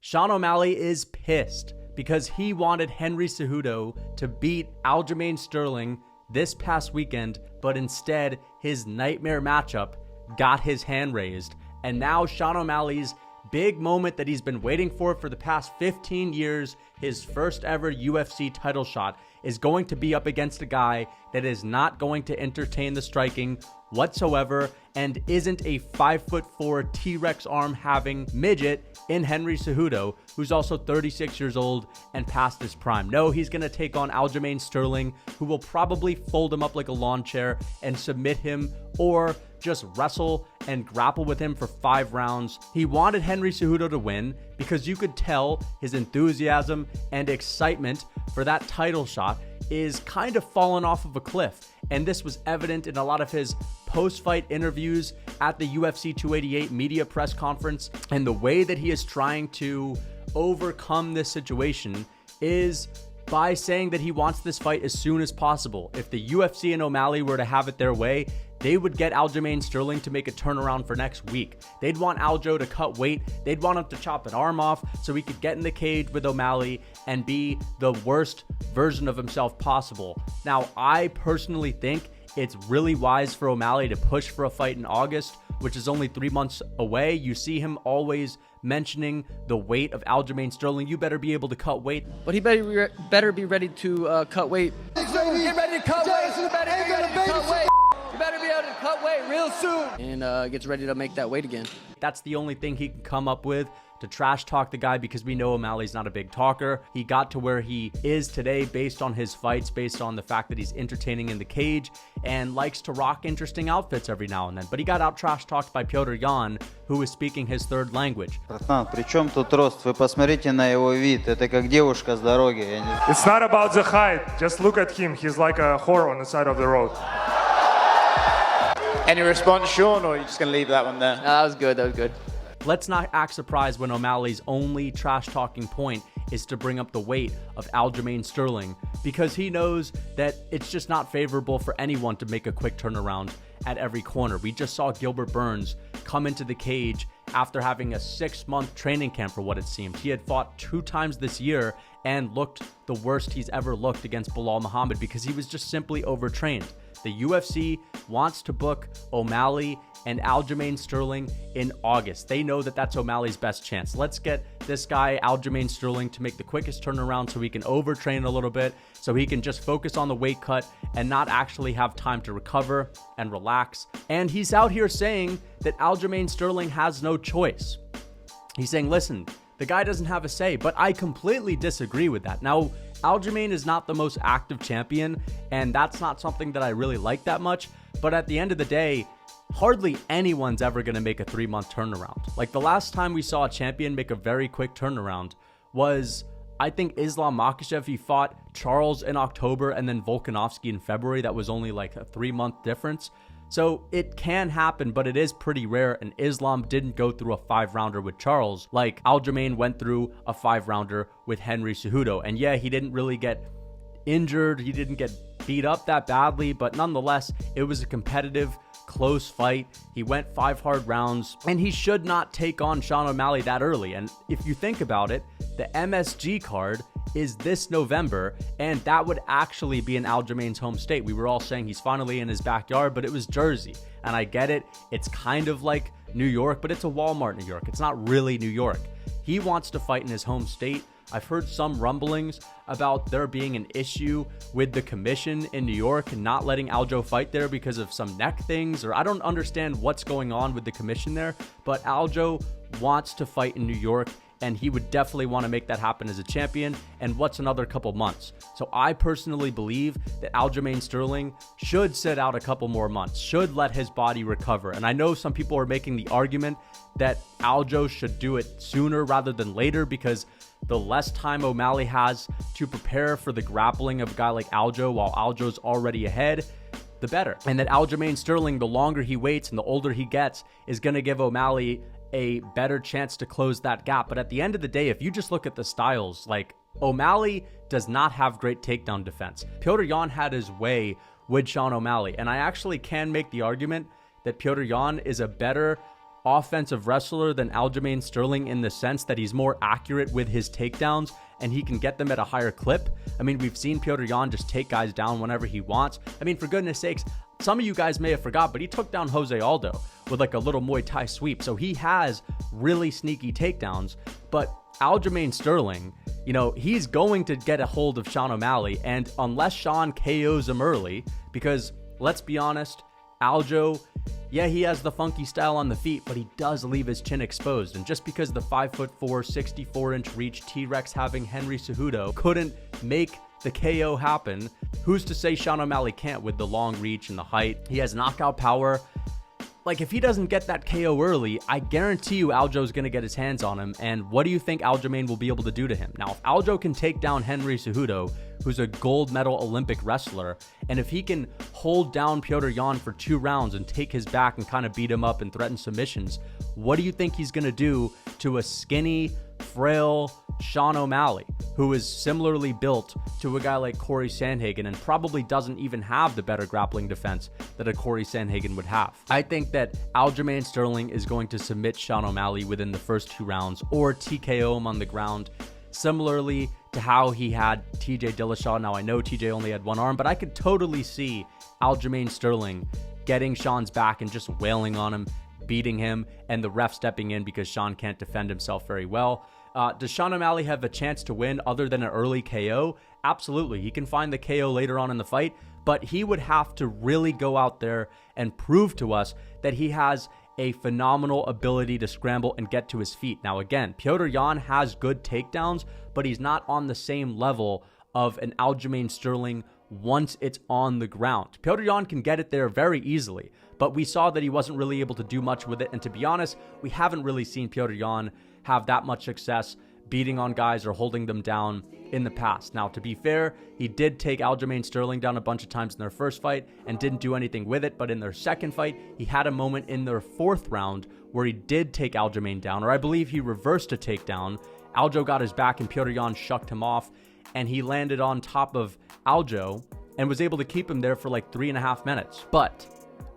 Sean O'Malley is pissed because he wanted Henry Cejudo to beat Aljamain Sterling this past weekend, but instead his nightmare matchup got his hand raised. And now Sean O'Malley's big moment that he's been waiting for the past 15 years, his first ever UFC title shot, is going to be up against a guy that is not going to entertain the striking whatsoever and isn't a 5'4" T-Rex arm having midget in Henry Cejudo, who's also 36 years old and past his prime. No, he's going to take on Aljamain Sterling, who will probably fold him up like a lawn chair and submit him, or just wrestle and grapple with him for 5 rounds. He wanted Henry Cejudo to win because you could tell his enthusiasm and excitement for that title shot is kind of fallen off of a cliff. And this was evident in a lot of his post-fight interviews at the UFC 288 media press conference. And the way that he is trying to overcome this situation is by saying that he wants this fight as soon as possible. If the UFC and O'Malley were to have it their way, they would get Aljamain Sterling to make a turnaround for next week. They'd want Aljo to cut weight. They'd want him to chop an arm off so he could get in the cage with O'Malley and be the worst version of himself possible. Now, I personally think it's really wise for O'Malley to push for a fight in August, which is only 3 months away. You see him always mentioning the weight of Aljamain Sterling. You better be able to cut weight. But he better be ready to cut weight. Get ready to cut weight. You better be ready to cut weight. You better be able to cut weight real soon. And gets ready to make that weight again. That's the only thing he can come up with to trash talk the guy, because we know O'Malley's not a big talker. He got to where he is today based on his fights, based on the fact that he's entertaining in the cage and likes to rock interesting outfits every now and then. But he got out trash talked by Petr Yan, who is speaking his third language. Братан, при чем тут рост? Вы посмотрите на его вид. Это как девушка с дороги. It's not about the height. Just look at him. He's like a whore on the side of the road. Any response, Sean, or are you just going to leave that one there? No, that was good. That was good. Let's not act surprised when O'Malley's only trash talking point is to bring up the weight of Aljamain Sterling, because he knows that it's just not favorable for anyone to make a quick turnaround at every corner. We just saw Gilbert Burns come into the cage after having a 6-month training camp for what it seemed. He had fought 2 times this year and looked the worst he's ever looked against Belal Muhammad because he was just simply overtrained. The UFC wants to book O'Malley and Aljamain Sterling in August. They know that that's O'Malley's best chance. Let's get this guy, Aljamain Sterling, to make the quickest turnaround so he can overtrain a little bit, so he can just focus on the weight cut and not actually have time to recover and relax. And he's out here saying that Aljamain Sterling has no choice. He's saying, listen, the guy doesn't have a say, but I completely disagree with that. Now, Aljamain is not the most active champion, and that's not something that I really like that much. But at the end of the day, hardly anyone's ever going to make a 3-month turnaround. Like, the last time we saw a champion make a very quick turnaround was, I think, Islam Makhachev. He fought Charles in October and then Volkanovski in February. That was only like a 3-month difference. So it can happen, but it is pretty rare, and Islam didn't go through a 5-rounder with Charles like Aljamain went through a 5-rounder with Henry Cejudo. And yeah, he didn't really get injured, he didn't get beat up that badly, but nonetheless, it was a competitive, close fight. He went 5 hard rounds, and he should not take on Sean O'Malley that early. And if you think about it, the MSG card is this November, and that would actually be in Aljamain's home state. We were all saying he's finally in his backyard, but it was Jersey. And I get it, it's kind of like New York, but it's a Walmart, New York. It's not really New York. He wants to fight in his home state. I've heard some rumblings about there being an issue with the commission in New York and not letting Aljo fight there because of some neck things, or I don't understand what's going on with the commission there, but Aljo wants to fight in New York, and he would definitely want to make that happen as a champion. And what's another couple months? So I personally believe that Aljamain Sterling should sit out a couple more months, should let his body recover. And I know some people are making the argument that Aljo should do it sooner rather than later, because the less time O'Malley has to prepare for the grappling of a guy like Aljo while Aljo's already ahead, the better. And that Aljamain Sterling, the longer he waits and the older he gets, is going to give O'Malley a better chance to close that gap. But at the end of the day, if you just look at the styles, like, O'Malley does not have great takedown defense. Petr Yan had his way with Sean O'Malley, and I actually can make the argument that Petr Yan is a better offensive wrestler than Aljamain Sterling in the sense that he's more accurate with his takedowns and he can get them at a higher clip. I mean, we've seen Petr Yan just take guys down whenever he wants. I mean, for goodness sakes, some of you guys may have forgot, but he took down Jose Aldo with like a little Muay Thai sweep. So he has really sneaky takedowns. But Aljamain Sterling, you know, he's going to get a hold of Sean O'Malley. And unless Sean KOs him early, because let's be honest, Aljo, yeah, he has the funky style on the feet, but he does leave his chin exposed. And just because the 5'4", 64-inch reach T-Rex having Henry Cejudo couldn't make the KO happen, who's to say Sean O'Malley can't with the long reach and the height? He has knockout power. Like, if he doesn't get that KO early, I guarantee you Aljo's going to get his hands on him. And what do you think Aljamain will be able to do to him? Now, if Aljo can take down Henry Cejudo, who's a gold medal Olympic wrestler, and if he can hold down Petr Yan for 2 rounds and take his back and kind of beat him up and threaten submissions, what do you think he's going to do to a skinny, frail Sean O'Malley, who is similarly built to a guy like Corey Sandhagen and probably doesn't even have the better grappling defense that a Corey Sandhagen would have? I think that Aljamain Sterling is going to submit Sean O'Malley within the first 2 rounds or TKO him on the ground, similarly to how he had TJ Dillashaw. Now, I know TJ only had 1 arm, but I could totally see Aljamain Sterling getting Sean's back and just wailing on him, beating him, and the ref stepping in because Sean can't defend himself very well. Does Sean O'Malley have a chance to win other than an early KO? Absolutely. He can find the KO later on in the fight, but he would have to really go out there and prove to us that he has a phenomenal ability to scramble and get to his feet. Now, again, Petr Yan has good takedowns, but he's not on the same level of an Aljamain Sterling once it's on the ground. Petr Yan can get it there very easily, but we saw that he wasn't really able to do much with it. And to be honest, we haven't really seen Petr Yan have that much success beating on guys or holding them down in the past. Now, to be fair, he did take Aljamain Sterling down a bunch of times in their first fight and didn't do anything with it. But in their second fight, he had a moment in their 4th round where he did take Aljamain down, or I believe he reversed a takedown. Aljo got his back and Petr Yan shucked him off, and he landed on top of Aljo and was able to keep him there for like 3.5 minutes. But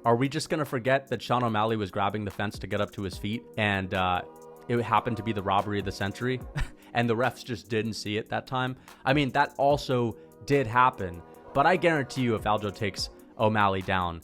are we just going to forget that Sean O'Malley was grabbing the fence to get up to his feet and it happened to be the robbery of the century and the refs just didn't see it that time? I mean, that also did happen, but I guarantee you if Aljo takes O'Malley down,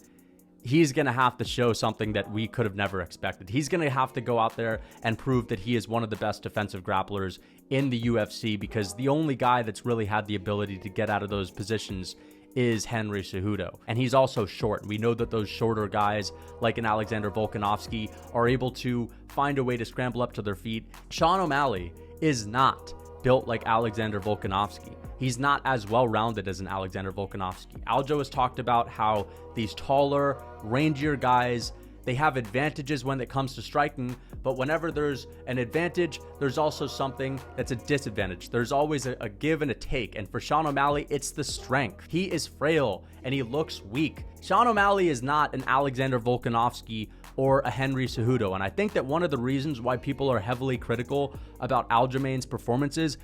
he's going to have to show something that we could have never expected. He's going to have to go out there and prove that he is one of the best defensive grapplers in the UFC, because the only guy that's really had the ability to get out of those positions is Henry Cejudo. And he's also short. We know that those shorter guys like an Alexander Volkanovski are able to find a way to scramble up to their feet. Sean O'Malley is not built like Alexander Volkanovski. He's not as well-rounded as an Alexander Volkanovski. Aljo has talked about how these taller, rangier guys, they have advantages when it comes to striking, but whenever there's an advantage, there's also something that's a disadvantage. There's always a give and a take, and for Sean O'Malley, it's the strength. He is frail, and he looks weak. Sean O'Malley is not an Alexander Volkanovski or a Henry Cejudo, and I think that one of the reasons why people are heavily critical about Aljamain's performances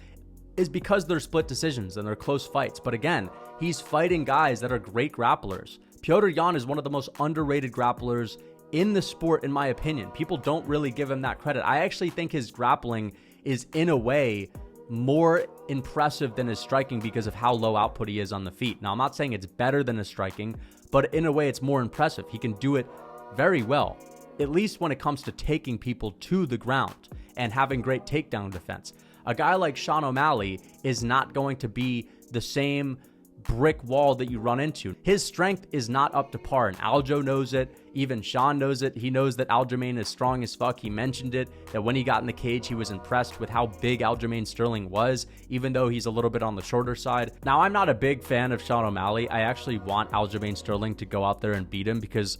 is because they're split decisions and they're close fights. But again, he's fighting guys that are great grapplers. Petr Yan is one of the most underrated grapplers in the sport, in my opinion. People don't really give him that credit. I actually think his grappling is, in a way, more impressive than his striking because of how low output he is on the feet. Now, I'm not saying it's better than his striking, but in a way, it's more impressive. He can do it very well, at least when it comes to taking people to the ground and having great takedown defense. A guy like Sean O'Malley is not going to be the same brick wall that you run into. His strength is not up to par, and Aljo knows it. Even Sean knows it. He knows that Aljamain is strong as fuck. He mentioned it, that when he got in the cage, he was impressed with how big Aljamain Sterling was, even though he's a little bit on the shorter side. Now, I'm not a big fan of Sean O'Malley. I actually want Aljamain Sterling to go out there and beat him because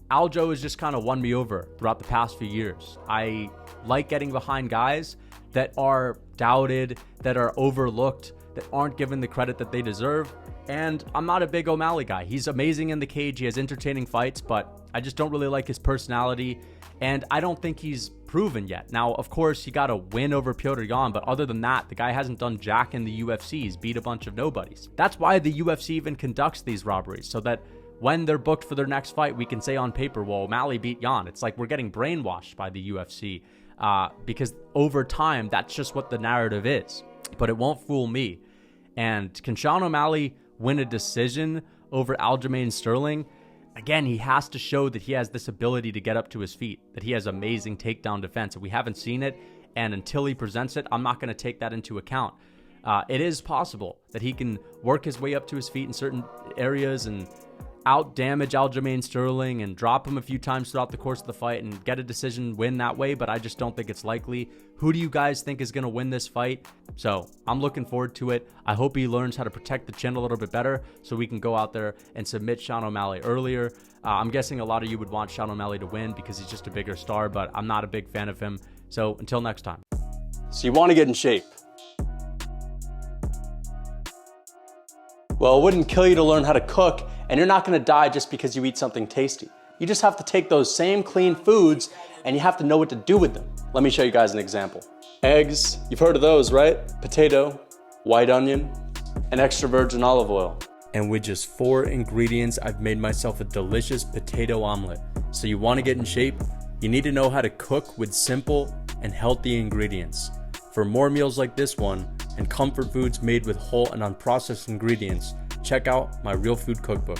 Aljo has just kind of won me over throughout the past few years. I like getting behind guys that are doubted, that are overlooked, that aren't given the credit that they deserve. And I'm not a big O'Malley guy. He's amazing in the cage. He has entertaining fights, but I just don't really like his personality. And I don't think he's proven yet. Now, of course, he got a win over Petr Yan, but other than that, the guy hasn't done jack in the UFC. He's beat a bunch of nobodies. That's why the UFC even conducts these robberies, so that when they're booked for their next fight, we can say on paper, well, O'Malley beat Jan. It's like we're getting brainwashed by the UFC because over time, that's just what the narrative is. But it won't fool me. And can Sean O'Malley win a decision over Aljamain Sterling? Again, he has to show that he has this ability to get up to his feet, that he has amazing takedown defense. We haven't seen it, and until he presents it, I'm not going to take that into account. It is possible that he can work his way up to his feet in certain areas and out-damage Aljamain Sterling and drop him a few times throughout the course of the fight and get a decision win that way, but I just don't think it's likely. Who do you guys think is going to win this fight? So I'm looking forward to it. I hope he learns how to protect the chin a little bit better so we can go out there and submit Sean O'Malley earlier. I'm guessing a lot of you would want Sean O'Malley to win because he's just a bigger star, but I'm not a big fan of him. So until next time. So you want to get in shape. Well, it wouldn't kill you to learn how to cook, and you're not going to die just because you eat something tasty. You just have to take those same clean foods and you have to know what to do with them. Let me show you guys an example. Eggs, you've heard of those, right? Potato, white onion, and extra virgin olive oil. And with just 4 ingredients, I've made myself a delicious potato omelet. So you want to get in shape? You need to know how to cook with simple and healthy ingredients. For more meals like this one and comfort foods made with whole and unprocessed ingredients, check out my Real Food Cookbook.